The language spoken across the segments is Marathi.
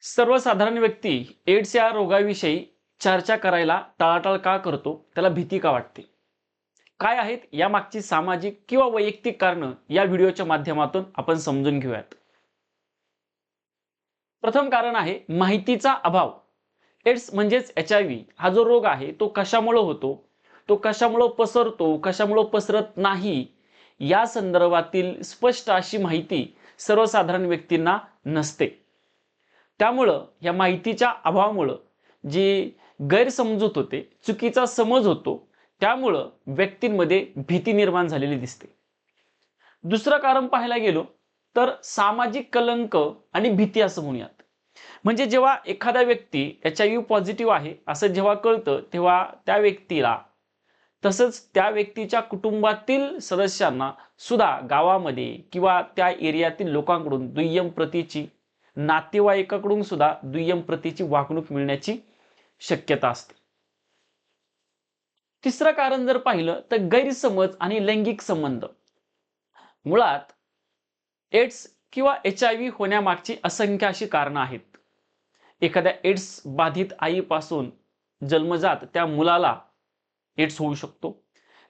सर्वसाधारण व्यक्ती एड्स या रोगाविषयी चर्चा करायला टाळाटाळ का करतो? त्याला भीती का वाटते? काय आहेत यामागची सामाजिक किंवा वैयक्तिक कारणं या व्हिडिओच्या माध्यमातून आपण समजून घेऊयात. प्रथम कारण आहे माहितीचा अभाव. एड्स म्हणजेच HIV हा जो रोग आहे तो कशामुळे होतो, तो कशामुळे पसरतो, कशामुळे पसरत नाही, या संदर्भातील स्पष्ट अशी माहिती सर्वसाधारण व्यक्तींना नसते. त्यामुळं या माहितीच्या अभावामुळं जी गैरसमजूत होते, चुकीचा समज होतो, त्यामुळं व्यक्तींमध्ये भीती निर्माण झालेली दिसते. दुसरं कारण पाहायला गेलो तर सामाजिक कलंक आणि भीती असं म्हणूयात. म्हणजे जेव्हा एखादा व्यक्ती HIV पॉझिटिव्ह आहे असं जेव्हा कळतं, तेव्हा त्या व्यक्तीला तसंच त्या व्यक्तीच्या कुटुंबातील सदस्यांना सुद्धा गावामध्ये किंवा त्या एरियातील लोकांकडून दुय्यम प्रतीची, नातेवाईकाकडून सुद्धा दुय्यम प्रतीची वागणूक मिळण्याची शक्यता असते. तिसरं कारण जर पाहिलं तर गैरसमज आणि लैंगिक संबंध. मुळात एड्स किंवा HIV होण्यामागची असंख्य अशी कारणं आहेत. एखाद्या एड्स बाधित आईपासून जन्मजात त्या मुलाला एड्स होऊ शकतो.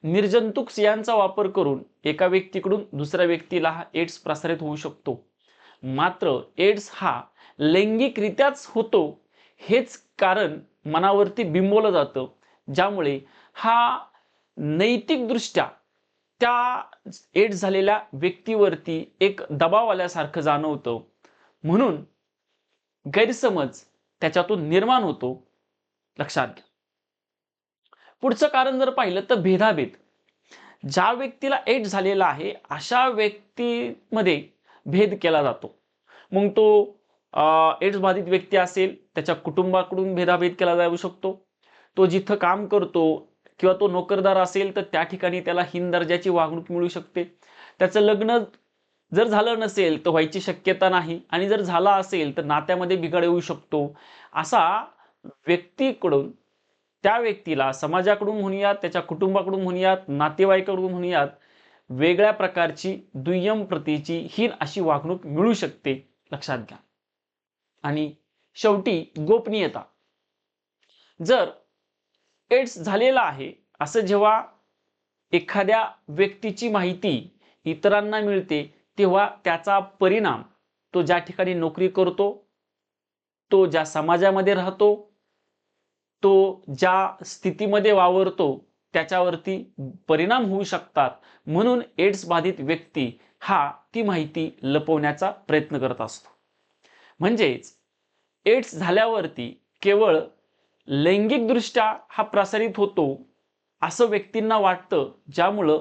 निर्जंतुक सुयांचा वापर करून एका व्यक्तीकडून दुसऱ्या व्यक्तीला हा एड्स प्रसारित होऊ शकतो. मात्र एड्स हा लैंगिकरित्याच होतो हेच कारण मनावरती बिंबवलं जातं, ज्यामुळे हा नैतिकदृष्ट्या त्या एड्स झालेल्या व्यक्तीवरती एक दबाव आल्यासारखं जाणवतं. म्हणून गैरसमज त्याच्यातून निर्माण होतो. लक्षात घ्या. पुढचं कारण जर पाहिलं तर भेदाभेद. ज्या व्यक्तीला एड्स झालेला आहे अशा व्यक्तीमध्ये भेद केला जातो. मग तो एड्स बाधित व्यक्ती असेल, त्याच्या कुटुंबाकडून भेदाभेद केला जाऊ शकतो. तो जिथं काम करतो किंवा तो नोकरदार असेल तर त्या ठिकाणी त्याला हीन दर्जाची वागणूक मिळू शकते. त्याचं लग्न जर झालं नसेल तर व्हायची शक्यता नाही, आणि जर झाला असेल तर नात्यामध्ये बिघाड येऊ शकतो. असा व्यक्तीकडून त्या व्यक्तीला समाजाकडून म्हणूयात, त्याच्या कुटुंबाकडून म्हणूयात, नातेवाईकाकडून म्हणूयात, वेगळ्या प्रकारची दुय्यम प्रतीची हीन अशी वागणूक मिळू शकते. लक्षात घ्या. आणि शेवटी गोपनीयता. जर एड्स झालेला आहे असं जेव्हा एखाद्या व्यक्तीची माहिती इतरांना मिळते, तेव्हा त्याचा परिणाम तो ज्या ठिकाणी नोकरी करतो, तो ज्या समाजामध्ये राहतो, तो ज्या स्थितीमध्ये वावरतो त्याच्यावरती परिणाम होऊ शकतात. म्हणून एड्स बाधित व्यक्ती हा ती माहिती लपवण्याचा प्रयत्न करत असतो. म्हणजेच एड्स झाल्यावरती केवळ लैंगिकदृष्ट्या हा प्रसारित होतो असं व्यक्तींना वाटतं, ज्यामुळं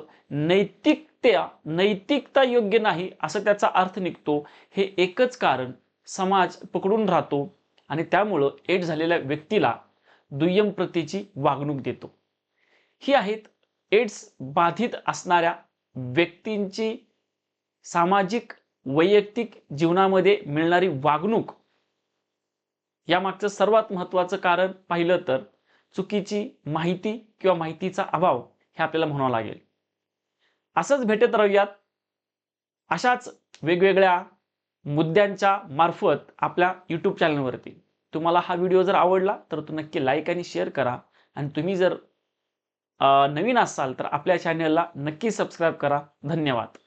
नैतिकता योग्य नाही असं त्याचा अर्थ निघतो. हे एकच कारण समाज पकडून राहतो आणि त्यामुळं एड्स झालेल्या व्यक्तीला दुय्यम प्रतीची वागणूक देतो. ही आहेत एड्स बाधित असणाऱ्या व्यक्तींची सामाजिक वैयक्तिक जीवनामध्ये मिळणारी वागणूक. यामागचं सर्वात महत्त्वाचं कारण पाहिलं तर चुकीची माहिती किंवा माहितीचा अभाव हे आपल्याला म्हणावं लागेल. असंच भेटत राहूयात अशाच वेगवेगळ्या मुद्द्यांच्या मार्फत आपल्या YouTube चॅनलवरती. तुम्हाला हा व्हिडिओ जर आवडला तर तो नक्की लाईक आणि शेअर करा. आणि तुम्ही जर नवीन असाल तर आपल्या चॅनलला नक्की सबस्क्राईब करा. धन्यवाद.